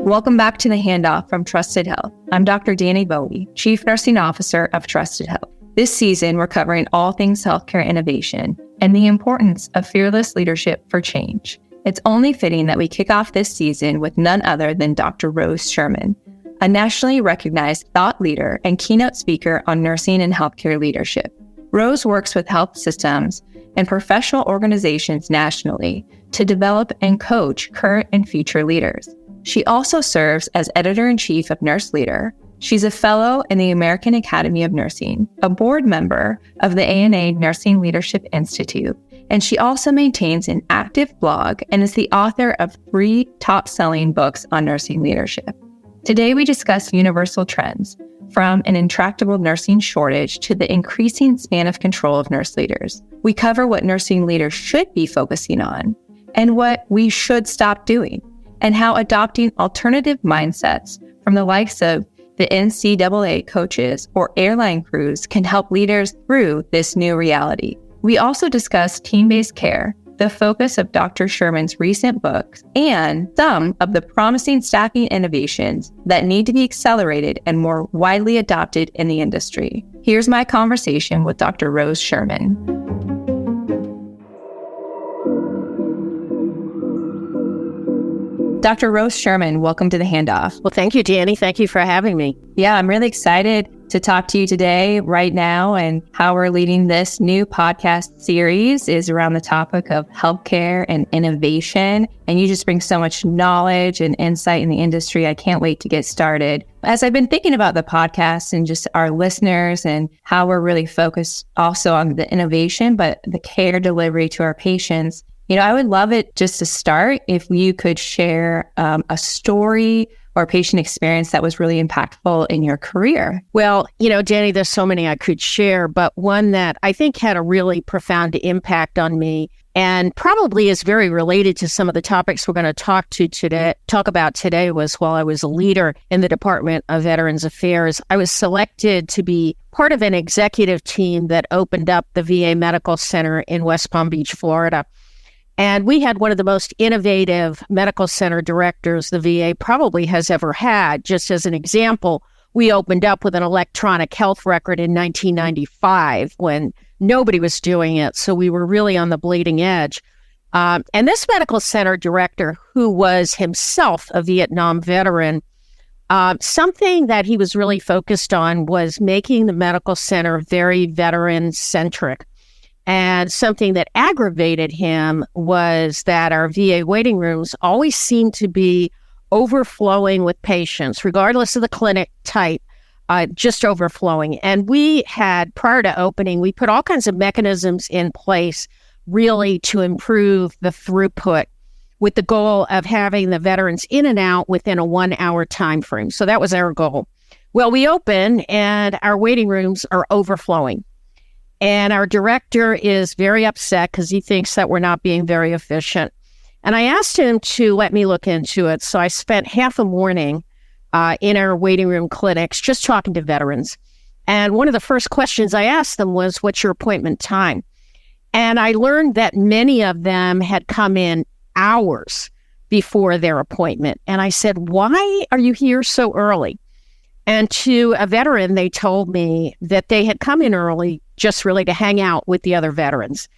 Welcome back to the Handoff from Trusted Health. I'm Dr. Danny Bowie, Chief Nursing Officer of Trusted Health. This season, we're covering all things healthcare innovation and the importance of fearless leadership for change. It's only fitting that we kick off this season with none other than Dr. Rose Sherman, a nationally recognized thought leader and keynote speaker on nursing and healthcare leadership. Rose works with health systems and professional organizations nationally to develop and coach current and future leaders. She also serves as editor-in-chief of Nurse Leader. She's a fellow in the American Academy of Nursing, a board member of the ANA Nursing Leadership Institute, and she also maintains an active blog and is the author of 3 top-selling books on nursing leadership. Today, we discuss universal trends, from an intractable nursing shortage to the increasing span of control of nurse leaders. We cover what nursing leaders should be focusing on and what we should stop doing, and how adopting alternative mindsets from the likes of the NCAA coaches or airline crews can help leaders through this new reality. We also discuss team-based care, the focus of Dr. Sherman's recent books, and some of the promising staffing innovations that need to be accelerated and more widely adopted in the industry. Here's my conversation with Dr. Rose Sherman. Dr. Rose Sherman, welcome to the Handoff. Well, thank you, Danny. Thank you for having me. Yeah, I'm really excited to talk to you today, right now, and how we're leading this new podcast series is around the topic of healthcare and innovation. And you just bring so much knowledge and insight in the industry. I can't wait to get started. As I've been thinking about the podcast and just our listeners and how we're really focused also on the innovation, but the care delivery to our patients, I would love it just to start if you could share a story or patient experience that was really impactful in your career. Well, Danny, there's so many I could share, but one that I think had a really profound impact on me and probably is very related to some of the topics we're going to talk about today was while I was a leader in the Department of Veterans Affairs, I was selected to be part of an executive team that opened up the VA Medical Center in West Palm Beach, Florida. And we had one of the most innovative medical center directors the VA probably has ever had. Just as an example, we opened up with an electronic health record in 1995 when nobody was doing it. So we were really on the bleeding edge. And this medical center director, who was himself a Vietnam veteran, something that he was really focused on was making the medical center very veteran-centric. And something that aggravated him was that our VA waiting rooms always seemed to be overflowing with patients, regardless of the clinic type, just overflowing. And we had, prior to opening, we put all kinds of mechanisms in place really to improve the throughput with the goal of having the veterans in and out within a 1-hour time frame. So that was our goal. Well, we open and our waiting rooms are overflowing. And our director is very upset because he thinks that we're not being very efficient. And I asked him to let me look into it. So I spent half a morning in our waiting room clinics just talking to veterans. And one of the first questions I asked them was, what's your appointment time? And I learned that many of them had come in hours before their appointment. And I said, why are you here so early? And to a veteran, they told me that they had come in early just really to hang out with the other veterans,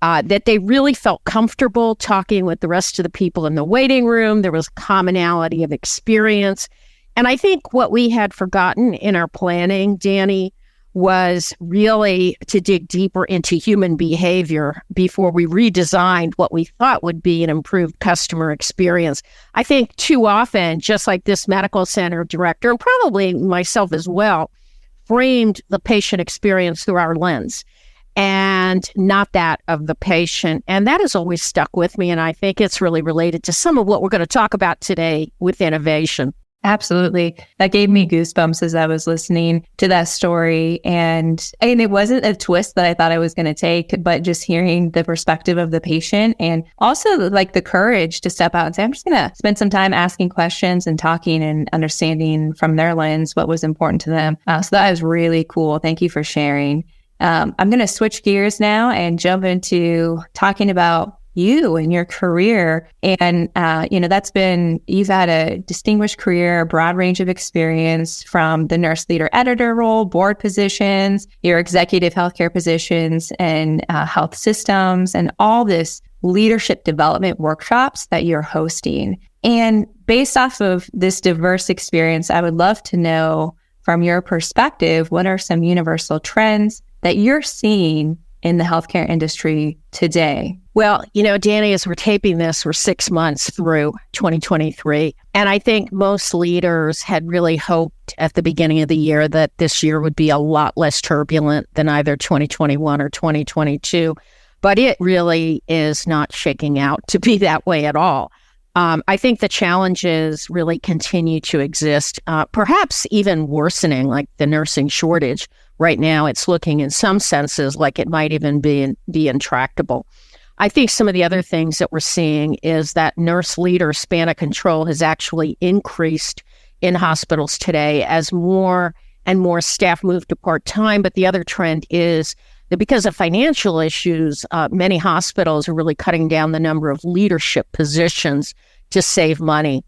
that they really felt comfortable talking with the rest of the people in the waiting room. There was commonality of experience. And I think what we had forgotten in our planning, Danny, was really to dig deeper into human behavior before we redesigned what we thought would be an improved customer experience. I think too often, just like this medical center director, and probably myself as well, framed the patient experience through our lens and not that of the patient. And that has always stuck with me. And I think it's really related to some of what we're going to talk about today with innovation. Absolutely. That gave me goosebumps as I was listening to that story. And it wasn't a twist that I thought I was going to take, but just hearing the perspective of the patient and also like the courage to step out and say, I'm just going to spend some time asking questions and talking and understanding from their lens what was important to them. So that was really cool. Thank you for sharing. I'm going to switch gears now and jump into talking about you and your career. And, you've had a distinguished career, a broad range of experience from the nurse leader editor role, board positions, your executive healthcare positions, and health systems, and all this leadership development workshops that you're hosting. And based off of this diverse experience, I would love to know from your perspective, what are some universal trends that you're seeing in the healthcare industry today? Well, Danny, as we're taping this, we're 6 months through 2023. And I think most leaders had really hoped at the beginning of the year that this year would be a lot less turbulent than either 2021 or 2022. But it really is not shaking out to be that way at all. I think the challenges really continue to exist, perhaps even worsening, like the nursing shortage. Right now, it's looking in some senses like it might even be intractable. I think some of the other things that we're seeing is that nurse leader span of control has actually increased in hospitals today as more and more staff move to part-time. But the other trend is that because of financial issues, many hospitals are really cutting down the number of leadership positions to save money.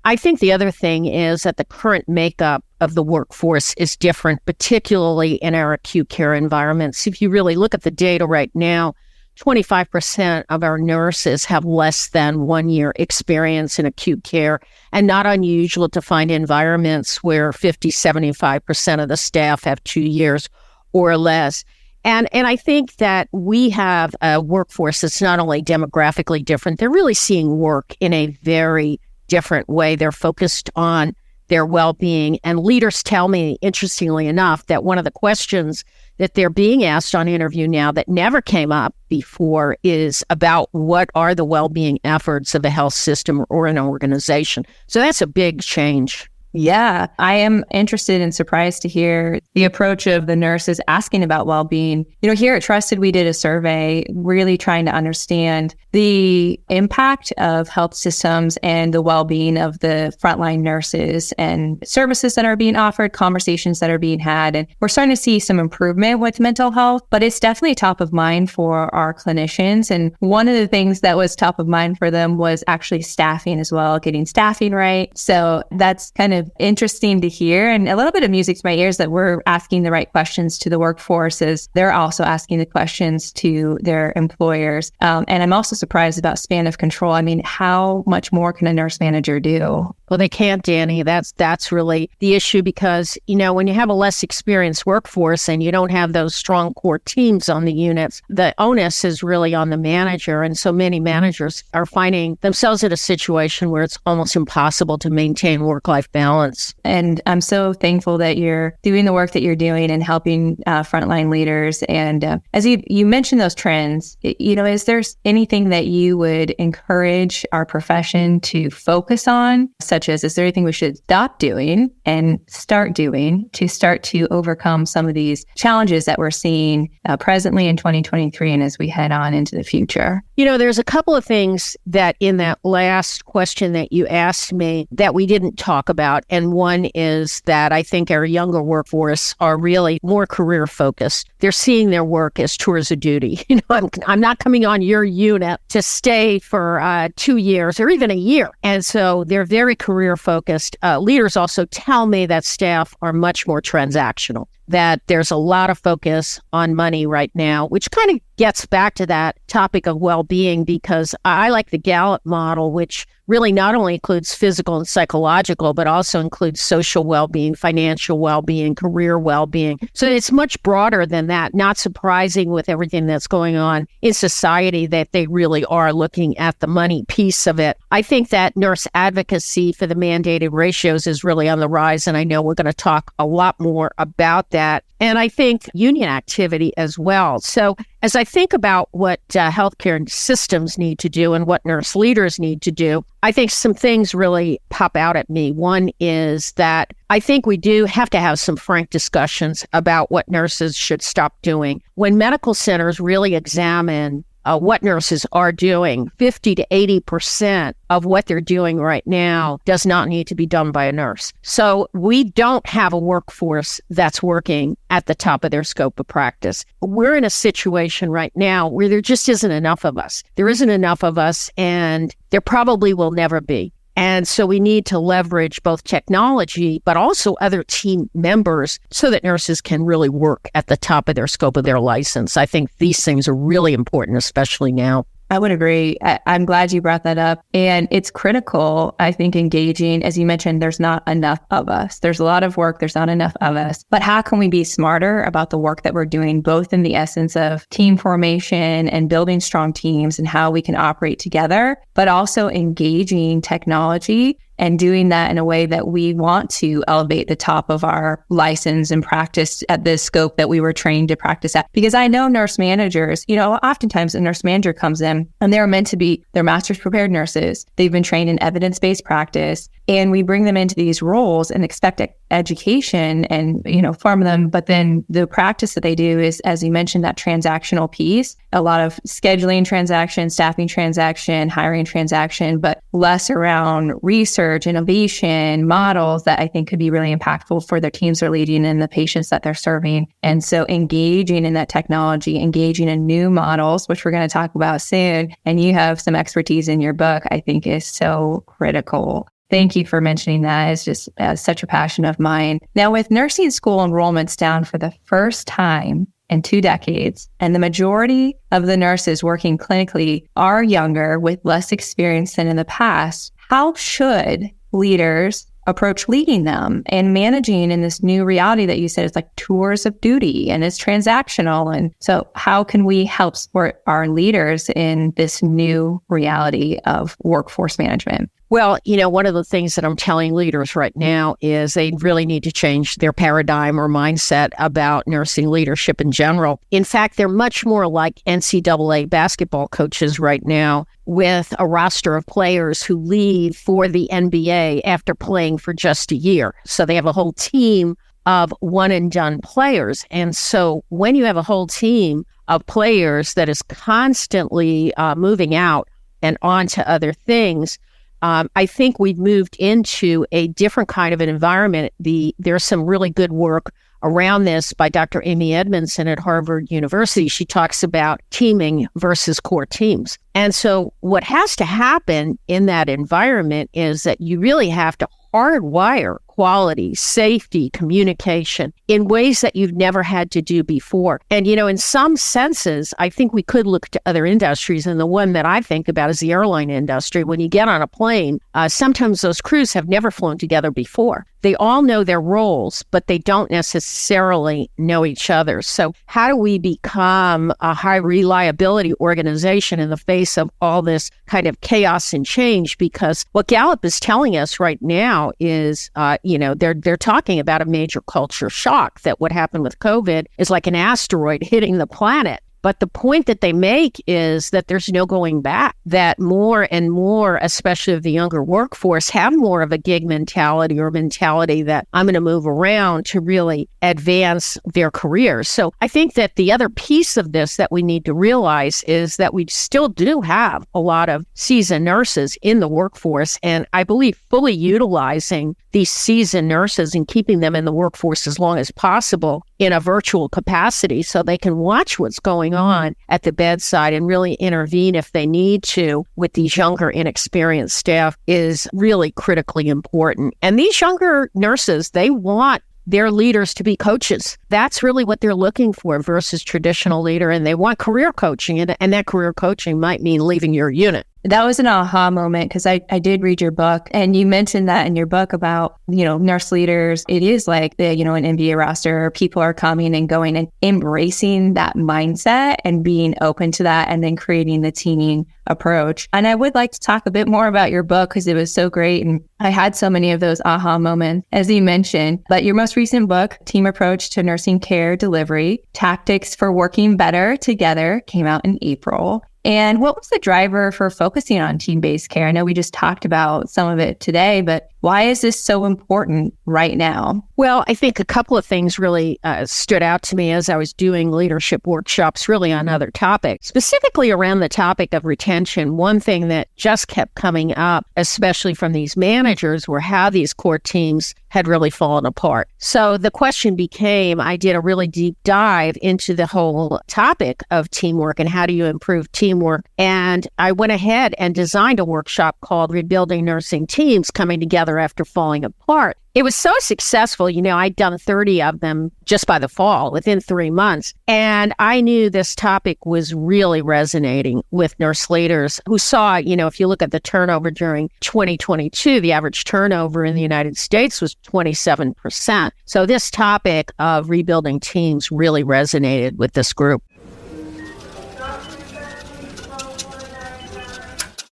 I think the other thing is that the current makeup of the workforce is different, particularly in our acute care environments. If you really look at the data right now, 25% of our nurses have less than 1 year experience in acute care, and not unusual to find environments where 75% of the staff have 2 years or less. And I think that we have a workforce that's not only demographically different, they're really seeing work in a very different way. They're focused on their well-being. And leaders tell me, interestingly enough, that one of the questions that they're being asked on interview now that never came up before is about what are the well-being efforts of a health system or an organization. So that's a big change. Yeah, I am interested and surprised to hear the approach of the nurses asking about well-being. Here at Trusted, we did a survey really trying to understand the impact of health systems and the well-being of the frontline nurses and services that are being offered, conversations that are being had. And we're starting to see some improvement with mental health, but it's definitely top of mind for our clinicians. And one of the things that was top of mind for them was actually staffing as well, getting staffing right. So that's kind of interesting to hear, and a little bit of music to my ears that we're asking the right questions to the workforce as they're also asking the questions to their employers. And I'm also surprised about span of control. I mean, how much more can a nurse manager do? Well, they can't, Danny. That's really the issue because, when you have a less experienced workforce and you don't have those strong core teams on the units, the onus is really on the manager. And so many managers are finding themselves in a situation where it's almost impossible to maintain work-life balance. And I'm so thankful that you're doing the work that you're doing and helping frontline leaders. And as you mentioned those trends, is there anything that you would encourage our profession to focus on? Such as, is there anything we should stop doing and start doing to overcome some of these challenges that we're seeing presently in 2023 and as we head on into the future? There's a couple of things that in that last question that you asked me that we didn't talk about. And one is that I think our younger workforce are really more career focused. They're seeing their work as tours of duty. I'm not coming on your unit to stay for 2 years or even a year. And so they're very career focused. Leaders also tell me that staff are much more transactional, that there's a lot of focus on money right now, which kind of gets back to that topic of well-being, because I like the Gallup model, which really not only includes physical and psychological, but also includes social well-being, financial well-being, career well-being. So it's much broader than that. Not surprising with everything that's going on in society that they really are looking at the money piece of it. I think that nurse advocacy for the mandated ratios is really on the rise, and I know we're going to talk a lot more about that. And I think union activity as well. So as I think about what healthcare systems need to do and what nurse leaders need to do, I think some things really pop out at me. One is that I think we do have to have some frank discussions about what nurses should stop doing. When medical centers really examine what nurses are doing, 50 to 80% of what they're doing right now does not need to be done by a nurse. So we don't have a workforce that's working at the top of their scope of practice. We're in a situation right now where there just isn't enough of us. There isn't enough of us, and there probably will never be. And so we need to leverage both technology, but also other team members so that nurses can really work at the top of their scope of their license. I think these things are really important, especially now. I would agree. I'm glad you brought that up. And it's critical, I think, engaging. As you mentioned, there's not enough of us. There's a lot of work. There's not enough of us. But how can we be smarter about the work that we're doing, both in the essence of team formation and building strong teams and how we can operate together, but also engaging technology and doing that in a way that we want to elevate the top of our license and practice at the scope that we were trained to practice at. Because I know nurse managers, oftentimes a nurse manager comes in and they're meant to be, they're master's prepared nurses. They've been trained in evidence-based practice, and we bring them into these roles and expect education and, form them. But then the practice that they do is, as you mentioned, that transactional piece, a lot of scheduling transaction, staffing transaction, hiring transaction, but less around research, innovation, models that I think could be really impactful for their teams they're leading and the patients that they're serving. And so engaging in that technology, engaging in new models, which we're going to talk about soon, and you have some expertise in your book, I think is so critical. Thank you for mentioning that. It's just such a passion of mine. Now, with nursing school enrollments down for the first time in 2 decades, and the majority of the nurses working clinically are younger with less experience than in the past, how should leaders approach leading them and managing in this new reality that you said is like tours of duty and it's transactional? And so how can we help support our leaders in this new reality of workforce management? Well, one of the things that I'm telling leaders right now is they really need to change their paradigm or mindset about nursing leadership in general. In fact, they're much more like NCAA basketball coaches right now, with a roster of players who leave for the NBA after playing for just a year. So they have a whole team of one and done players. And so when you have a whole team of players that is constantly moving out and on to other things, I think we've moved into a different kind of an environment. There's some really good work around this by Dr. Amy Edmondson at Harvard University. She talks about teaming versus core teams. And so what has to happen in that environment is that you really have to hardwire quality, safety, communication in ways that you've never had to do before. And, in some senses, I think we could look to other industries. And the one that I think about is the airline industry. When you get on a plane, sometimes those crews have never flown together before. They all know their roles, but they don't necessarily know each other. So how do we become a high reliability organization in the face of all this kind of chaos and change? Because what Gallup is telling us right now is, they're talking about a major culture shock, that what happened with COVID is like an asteroid hitting the planet. But the point that they make is that there's no going back, that more and more, especially of the younger workforce, have more of a gig mentality or mentality that I'm going to move around to really advance their careers. So I think that the other piece of this that we need to realize is that we still do have a lot of seasoned nurses in the workforce. And I believe fully utilizing these seasoned nurses and keeping them in the workforce as long as possible in a virtual capacity so they can watch what's going on at the bedside and really intervene if they need to with these younger, inexperienced staff is really critically important. And these younger nurses, they want their leaders to be coaches. That's really what they're looking for versus traditional leader. And they want career coaching. And that career coaching might mean leaving your unit. That was an aha moment because I did read your book, and you mentioned that in your book about, nurse leaders. It is like an NBA roster. People are coming and going and embracing that mindset and being open to that and then creating the teaming approach. And I would like to talk a bit more about your book because it was so great. And I had so many of those aha moments, as you mentioned. But your most recent book, Team Approach to Nursing Care Delivery, Tactics for Working Better Together, came out in April. And what was the driver for focusing on team-based care? I know we just talked about some of it today, but Why is this so important right now? Well, I think a couple of things really stood out to me as I was doing leadership workshops, really on other topics, specifically around the topic of retention. One thing that just kept coming up, especially from these managers, were how these core teams had really fallen apart. So the question became, I did a really deep dive into the whole topic of teamwork and how do you improve teamwork. And I went ahead and designed a workshop called Rebuilding Nursing Teams Coming Together After Falling Apart. It was so successful. I'd done 30 of them just by the fall, within 3 months. And I knew this topic was really resonating with nurse leaders who saw, if you look at the turnover during 2022, the average turnover in the United States was 27%. So this topic of rebuilding teams really resonated with this group.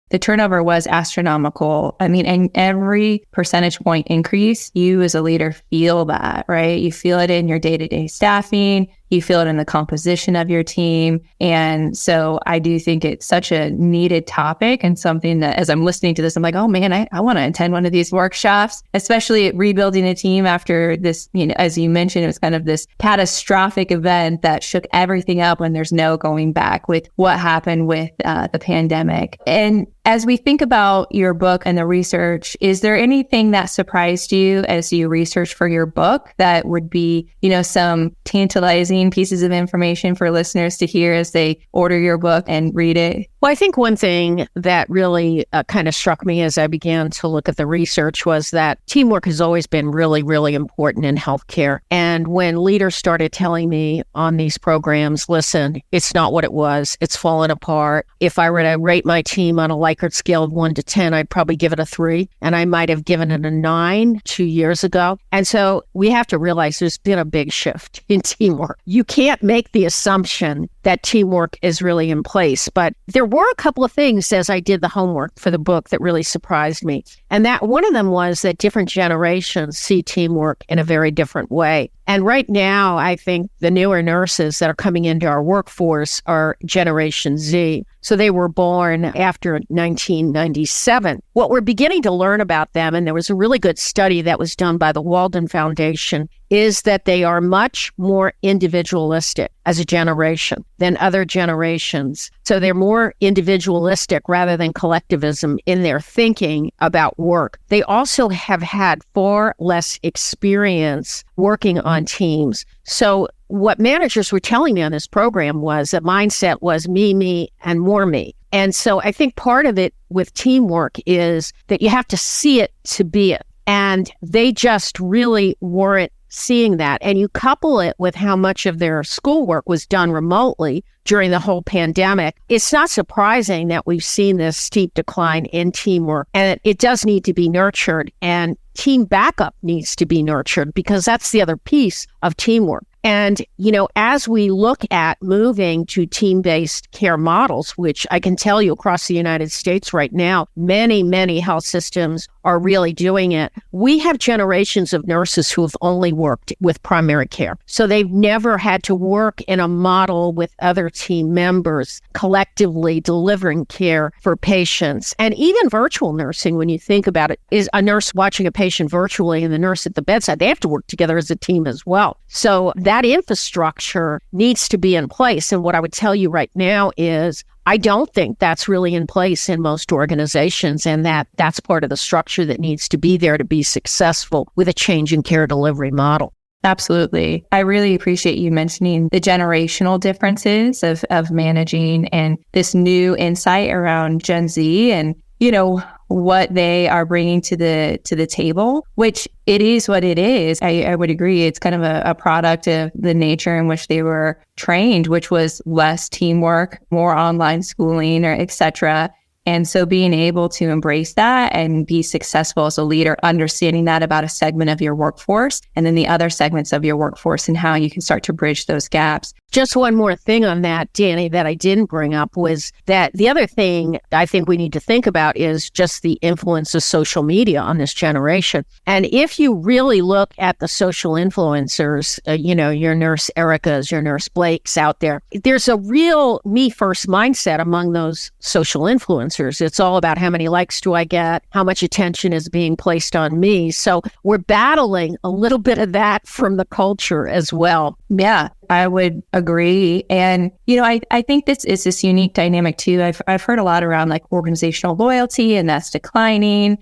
The turnover was astronomical. And every percentage point increase, you as a leader feel that, right? You feel it in your day-to-day staffing. You feel it in the composition of your team. And so I do think it's such a needed topic and something that as I'm listening to this, I'm like, oh man, I want to attend one of these workshops, especially at rebuilding a team after this, as you mentioned, it was kind of this catastrophic event that shook everything up when there's no going back with what happened with the pandemic. And as we think about your book and the research, is there anything that surprised you as you researched for your book that would be, some tantalizing pieces of information for listeners to hear as they order your book and read it? Well, I think one thing that really kind of struck me as I began to look at the research was that teamwork has always been really, really important in healthcare. And when leaders started telling me on these programs, listen, it's not what it was. It's fallen apart. If I were to rate my team on a Likert scale of 1 to 10, I'd probably give it a 3. And I might have given it a 9 2 years ago. And so we have to realize there's been a big shift in teamwork. You can't make the assumption that teamwork is really in place. But there were a couple of things as I did the homework for the book that really surprised me. And that one of them was that different generations see teamwork in a very different way. And right now, I think the newer nurses that are coming into our workforce are Generation Z. So they were born after 1997. What we're beginning to learn about them, and there was a really good study that was done by the Walden Foundation, is that they are much more individualistic as a generation than other generations. So they're more individualistic rather than collectivism in their thinking about work. They also have had far less experience working on teams. So what managers were telling me on this program was that mindset was me, and more me. And so I think part of it with teamwork is that you have to see it to be it. And they just really weren't seeing that. And you couple it with how much of their schoolwork was done remotely during the whole pandemic. It's not surprising that we've seen this steep decline in teamwork, and it does need to be nurtured, and team backup needs to be nurtured because that's the other piece of teamwork. And, as we look at moving to team-based care models, which I can tell you across the United States right now, many, many health systems are really doing it. We have generations of nurses who have only worked with primary care. So they've never had to work in a model with other team members collectively delivering care for patients. And even virtual nursing, when you think about it, is a nurse watching a patient virtually and the nurse at the bedside. They have to work together as a team as well. So that infrastructure needs to be in place. And what I would tell you right now is I don't think that's really in place in most organizations, and that's part of the structure that needs to be there to be successful with a change in care delivery model. Absolutely. I really appreciate you mentioning the generational differences of managing and this new insight around Gen Z and, what they are bringing to the table, which it is what it is. I would agree. It's kind of a product of the nature in which they were trained, which was less teamwork, more online schooling, or et cetera. And so being able to embrace that and be successful as a leader, understanding that about a segment of your workforce and then the other segments of your workforce and how you can start to bridge those gaps. Just one more thing on that, Danny, that I didn't bring up was that the other thing I think we need to think about is just the influence of social media on this generation. And if you really look at the social influencers, your nurse Erica's, your nurse Blake's out there, there's a real me first mindset among those social influencers. It's all about how many likes do I get, how much attention is being placed on me. So we're battling a little bit of that from the culture as well. Yeah, I would agree. And, I think this is this unique dynamic too. I've heard a lot around like organizational loyalty, and that's declining,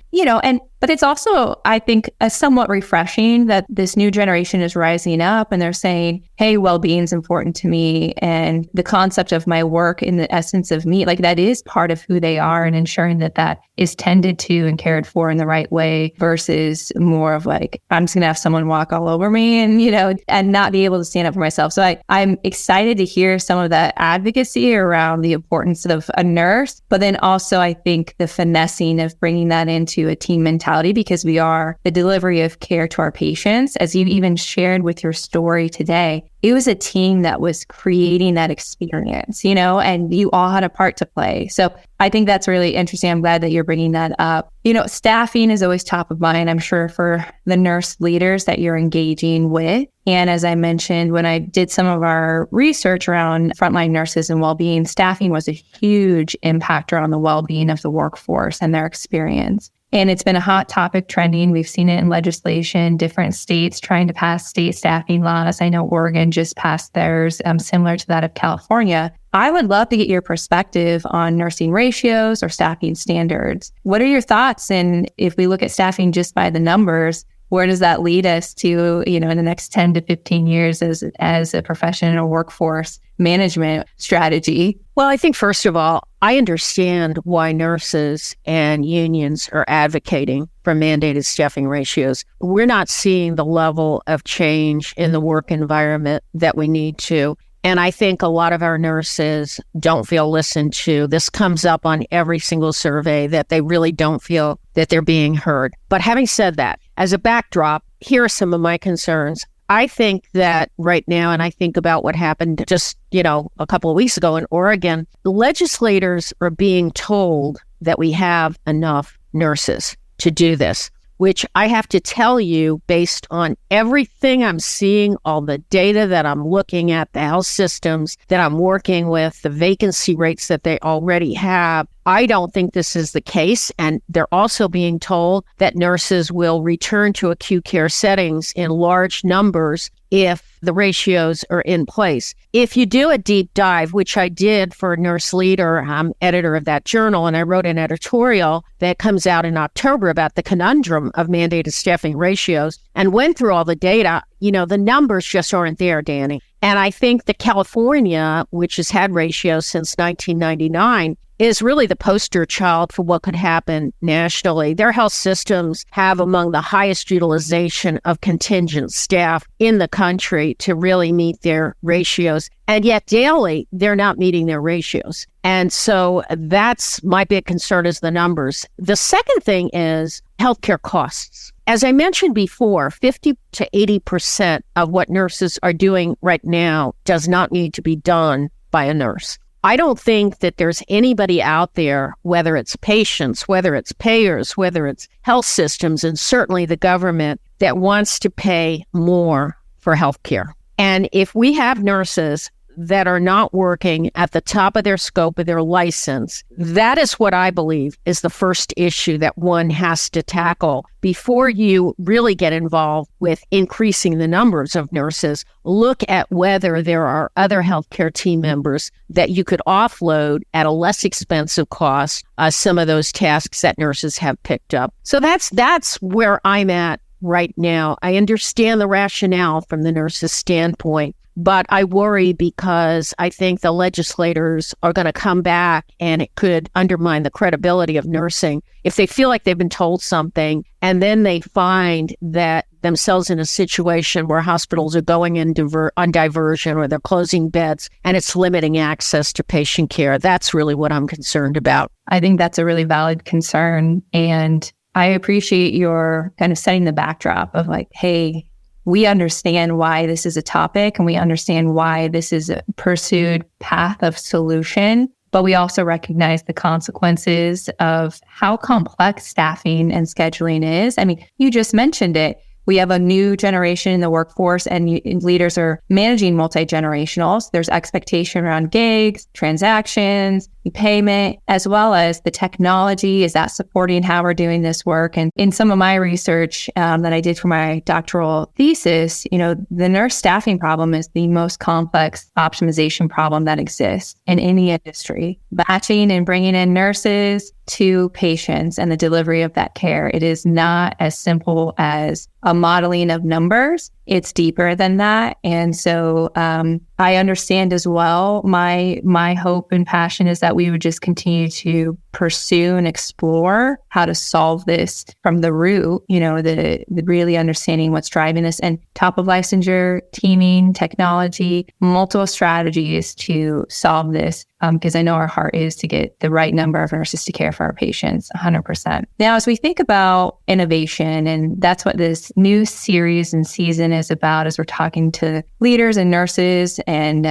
but it's also, I think, somewhat refreshing that this new generation is rising up and they're saying, hey, well-being is important to me. And the concept of my work in the essence of me, like that is part of who they are, and ensuring that that is tended to and cared for in the right way versus more of like, I'm just going to have someone walk all over me and, and not be able to stand up for myself. So I'm excited to hear some of that advocacy around the importance of a nurse, but then also I think the finessing of bringing that into a team mentality, because we are the delivery of care to our patients. As you even shared with your story today, it was a team that was creating that experience, and you all had a part to play. So I think that's really interesting. I'm glad that you're bringing that up. Staffing is always top of mind, I'm sure, for the nurse leaders that you're engaging with. And as I mentioned, when I did some of our research around frontline nurses and well-being, staffing was a huge impactor on the well-being of the workforce and their experience. And it's been a hot topic trending. We've seen it in legislation, different states trying to pass state staffing laws. I know Oregon just passed theirs, similar to that of California. I would love to get your perspective on nursing ratios or staffing standards. What are your thoughts? And if we look at staffing just by the numbers, where does that lead us to, in the next 10 to 15 years as a profession or workforce management strategy? Well, I think first of all, I understand why nurses and unions are advocating for mandated staffing ratios. We're not seeing the level of change in the work environment that we need to. And I think a lot of our nurses don't feel listened to. This comes up on every single survey, that they really don't feel that they're being heard. But having said that, as a backdrop, here are some of my concerns. I think that right now, and I think about what happened just, a couple of weeks ago in Oregon, the legislators are being told that we have enough nurses to do this, which I have to tell you, based on everything I'm seeing, all the data that I'm looking at, the health systems that I'm working with, the vacancy rates that they already have, I don't think this is the case. And they're also being told that nurses will return to acute care settings in large numbers if the ratios are in place. If you do a deep dive, which I did for Nurse Leader, I'm editor of that journal, and I wrote an editorial that comes out in October about the conundrum of mandated staffing ratios, and went through all the data, the numbers just aren't there, Danny. And I think that California, which has had ratios since 1999, is really the poster child for what could happen nationally. Their health systems have among the highest utilization of contingent staff in the country to really meet their ratios. And yet daily, they're not meeting their ratios. And so that's my big concern, is the numbers. The second thing is healthcare costs. As I mentioned before, 50 to 80% of what nurses are doing right now does not need to be done by a nurse. I don't think that there's anybody out there, whether it's patients, whether it's payers, whether it's health systems, and certainly the government, that wants to pay more for healthcare. And if we have nurses that are not working at the top of their scope of their license, that is what I believe is the first issue that one has to tackle before you really get involved with increasing the numbers of nurses. Look at whether there are other healthcare team members that you could offload at a less expensive cost, some of those tasks that nurses have picked up. So that's where I'm at right now. I understand the rationale from the nurse's standpoint, but I worry because I think the legislators are going to come back and it could undermine the credibility of nursing if they feel like they've been told something and then they find that themselves in a situation where hospitals are going on diversion or they're closing beds and it's limiting access to patient care. That's really what I'm concerned about. I think that's a really valid concern. And I appreciate your kind of setting the backdrop of like, hey, we understand why this is a topic and we understand why this is a pursued path of solution. But we also recognize the consequences of how complex staffing and scheduling is. I mean, you just mentioned it. We have a new generation in the workforce and leaders are managing multi-generationals. There's expectation around gigs, transactions, payment, as well as the technology. Is that supporting how we're doing this work? And in some of my research that I did for my doctoral thesis, the nurse staffing problem is the most complex optimization problem that exists in any industry. Matching and bringing in nurses to patients and the delivery of that care. It is not as simple as a modeling of numbers. It's deeper than that. And so I understand as well, my hope and passion is that we would just continue to pursue and explore how to solve this from the root, the really understanding what's driving this, and top of licensure, teaming, technology, multiple strategies to solve this. Because I know our heart is to get the right number of nurses to care for our patients, 100%. Now, as we think about innovation, and that's what this new series and season is about, as we're talking to leaders and nurses and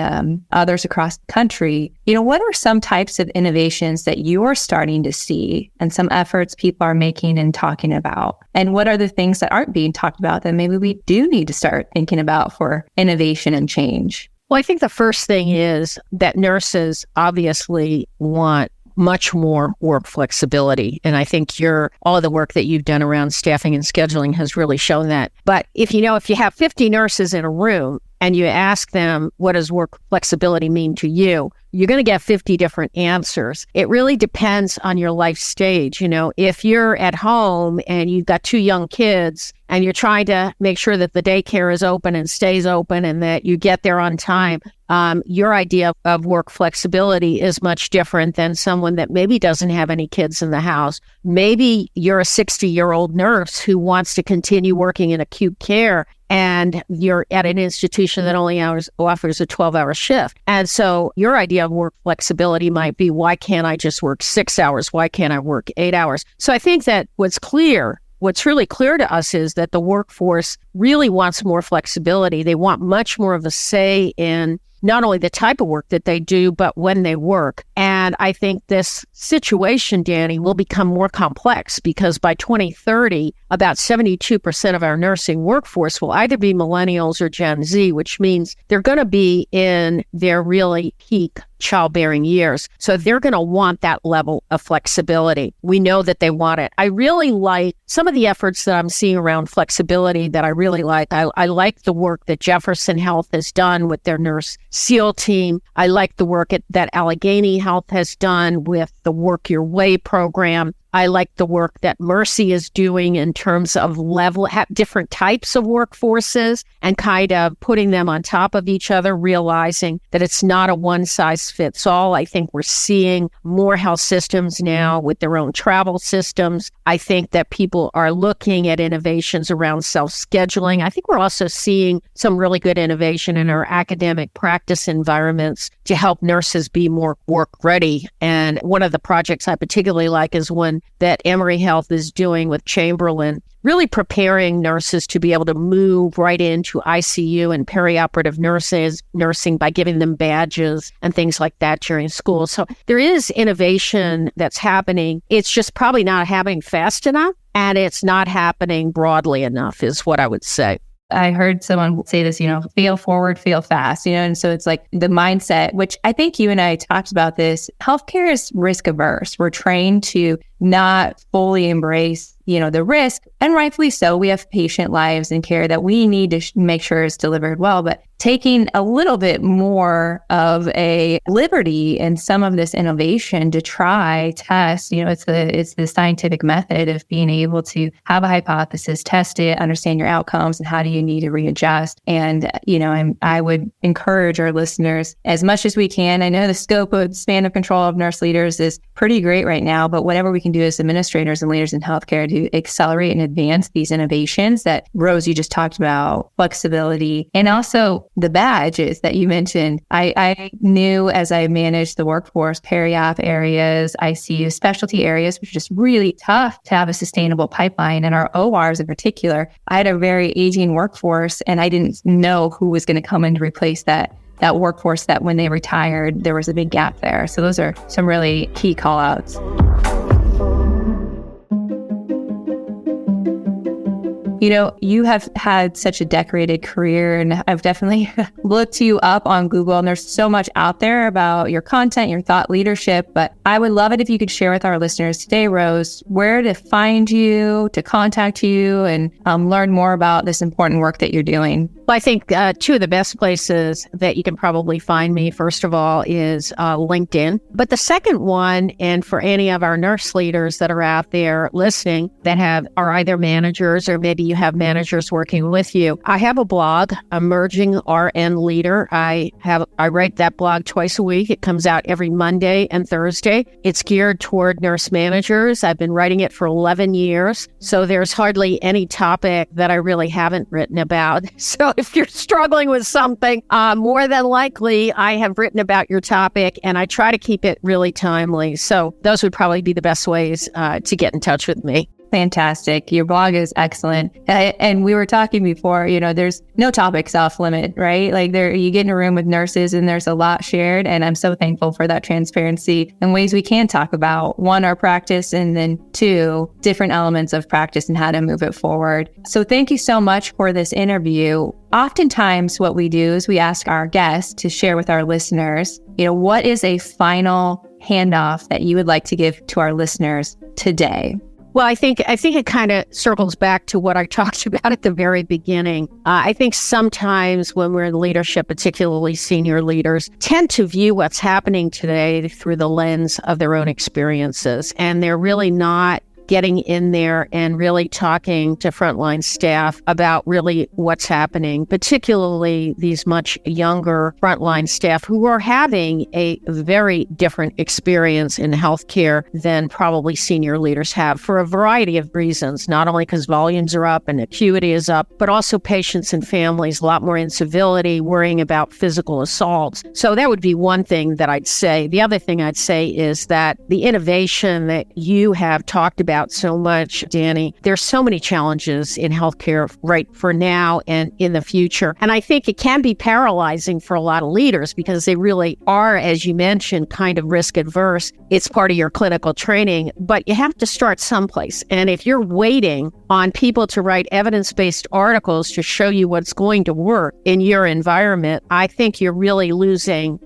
others across the country, what are some types of innovations that you're starting to see and some efforts people are making and talking about? And what are the things that aren't being talked about that maybe we do need to start thinking about for innovation and change? Well, I think the first thing is that nurses obviously want much more work flexibility. And I think all of the work that you've done around staffing and scheduling has really shown that. But if you have 50 nurses in a room and you ask them, what does work flexibility mean to you? You're going to get 50 different answers. It really depends on your life stage. If you're at home and you've got 2 young kids and you're trying to make sure that the daycare is open and stays open and that you get there on time, your idea of work flexibility is much different than someone that maybe doesn't have any kids in the house. Maybe you're a 60-year-old nurse who wants to continue working in acute care and you're at an institution that only offers a 12-hour shift. And so your idea of work flexibility might be, why can't I just work 6 hours? Why can't I work 8 hours? So I think that what's really clear to us is that the workforce really wants more flexibility. They want much more of a say in not only the type of work that they do, but when they work. And I think this situation, Danny, will become more complex because by 2030, about 72% of our nursing workforce will either be millennials or Gen Z, which means they're going to be in their really peak childbearing years. So they're going to want that level of flexibility. We know that they want it. I really like some of the efforts that I'm seeing around flexibility that I really like. I like the work that Jefferson Health has done with their nurse SEAL team. I like the work that Allegheny Health has done with the Work Your Way program. I like the work that Mercy is doing in terms of different types of workforces and kind of putting them on top of each other, realizing that it's not a one-size-fits-all. I think we're seeing more health systems now with their own travel systems. I think that people are looking at innovations around self-scheduling. I think we're also seeing some really good innovation in our academic practice environments to help nurses be more work-ready. And one of the projects I particularly like is one that Emory Health is doing with Chamberlain, really preparing nurses to be able to move right into ICU and perioperative nursing by giving them badges and things like that during school. So there is innovation that's happening. It's just probably not happening fast enough, and it's not happening broadly enough is what I would say. I heard someone say this, fail forward, fail fast, and so it's like the mindset, which I think you and I talked about this. Healthcare is risk averse. We're trained to not fully embrace, the risk, and rightfully so. We have patient lives and care that we need to make sure is delivered well, but taking a little bit more of a liberty in some of this innovation to try, test, it's the scientific method of being able to have a hypothesis, test it, understand your outcomes, and how do you need to readjust. And, I would encourage our listeners as much as we can. I know the span of control of nurse leaders is pretty great right now, but whatever we can do as administrators and leaders in healthcare to accelerate and advance these innovations that, Rose, you just talked about, flexibility, and also the badges that you mentioned. I knew as I managed the workforce, peri-op areas, ICU, specialty areas, which is just really tough to have a sustainable pipeline. And our ORs in particular, I had a very aging workforce, and I didn't know who was going to come in to replace that workforce that when they retired, there was a big gap there. So those are some really key call outs. You know, you have had such a decorated career, and I've definitely looked you up on Google, and there's so much out there about your content, your thought leadership, but I would love it if you could share with our listeners today, Rose, where to find you, to contact you, and learn more about this important work that you're doing. Well, I think two of the best places that you can probably find me, first of all, is LinkedIn. But the second one, and for any of our nurse leaders that are out there listening that are either managers or maybe you have managers working with you, I have a blog, Emerging RN Leader. I write that blog twice a week. It comes out every Monday and Thursday. It's geared toward nurse managers. I've been writing it for 11 years. So there's hardly any topic that I really haven't written about. So if you're struggling with something, more than likely I have written about your topic, and I try to keep it really timely. So those would probably be the best ways to get in touch with me. Fantastic. Your blog is excellent. And we were talking before, you know, there's no topics off limit, right? Like you get in a room with nurses and there's a lot shared. And I'm so thankful for that transparency and ways we can talk about, one, our practice, and then two, different elements of practice and how to move it forward. So thank you so much for this interview. Oftentimes what we do is we ask our guests to share with our listeners, you know, what is a final handoff that you would like to give to our listeners today? Well, I think it kind of circles back to what I talked about at the very beginning. I think sometimes when we're in leadership, particularly senior leaders, tend to view what's happening today through the lens of their own experiences, and they're really not getting in there and really talking to frontline staff about really what's happening, particularly these much younger frontline staff who are having a very different experience in healthcare than probably senior leaders have for a variety of reasons, not only because volumes are up and acuity is up, but also patients and families, a lot more incivility, worrying about physical assaults. So that would be one thing that I'd say. The other thing I'd say is that the innovation that you have talked about so much, Danny, there's so many challenges in healthcare right for now and in the future. And I think it can be paralyzing for a lot of leaders because they really are, as you mentioned, kind of risk adverse. It's part of your clinical training, but you have to start someplace. And if you're waiting on people to write evidence-based articles to show you what's going to work in your environment, I think you're really losing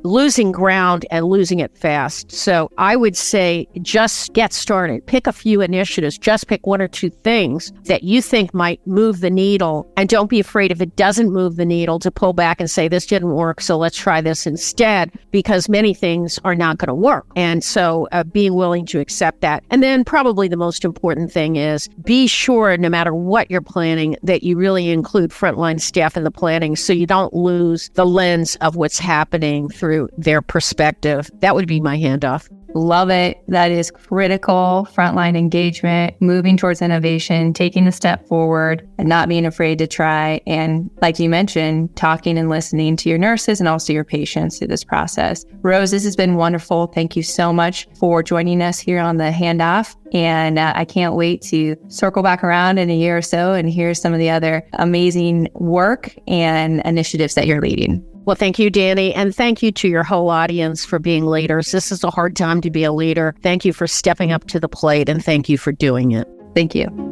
ground and losing it fast. So I would say just get started. Pick a few initiatives. Just pick one or two things that you think might move the needle, and don't be afraid if it doesn't move the needle to pull back and say, this didn't work, so let's try this instead, because many things are not going to work. And so being willing to accept that. And then probably the most important thing is be sure, no matter what you're planning, that you really include frontline staff in the planning so you don't lose the lens of what's happening through their perspective. That would be my handoff. Love it. That is critical. Frontline engagement, moving towards innovation, taking the step forward and not being afraid to try. And like you mentioned, talking and listening to your nurses and also your patients through this process. Rose, this has been wonderful. Thank you so much for joining us here on the Handoff. And I can't wait to circle back around in a year or so and hear some of the other amazing work and initiatives that you're leading. Well, thank you, Danny. And thank you to your whole audience for being leaders. This is a hard time to be a leader. Thank you for stepping up to the plate, and thank you for doing it. Thank you.